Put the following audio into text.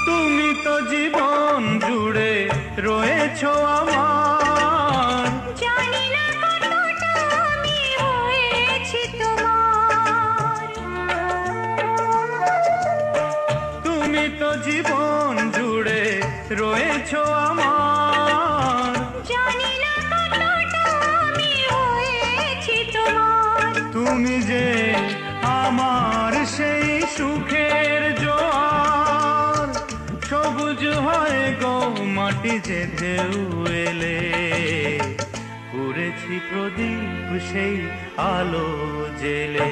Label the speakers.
Speaker 1: তুমি তো জীবন জুড়ে রয়েছো আমার,
Speaker 2: জানি না কতটা আমি হয়েছি তোমার।
Speaker 1: তুমি তো জীবন জুড়ে রয়েছো আমার,
Speaker 2: জানি না কতটা আমি হয়েছি তোমার।
Speaker 1: তুমি যে আমার সেই সুখের জোয়ার, সবুজ হয় গো মাটি যে ঢেউ এলে, পুড়েছি প্রদীপ সেই আলো জেলে।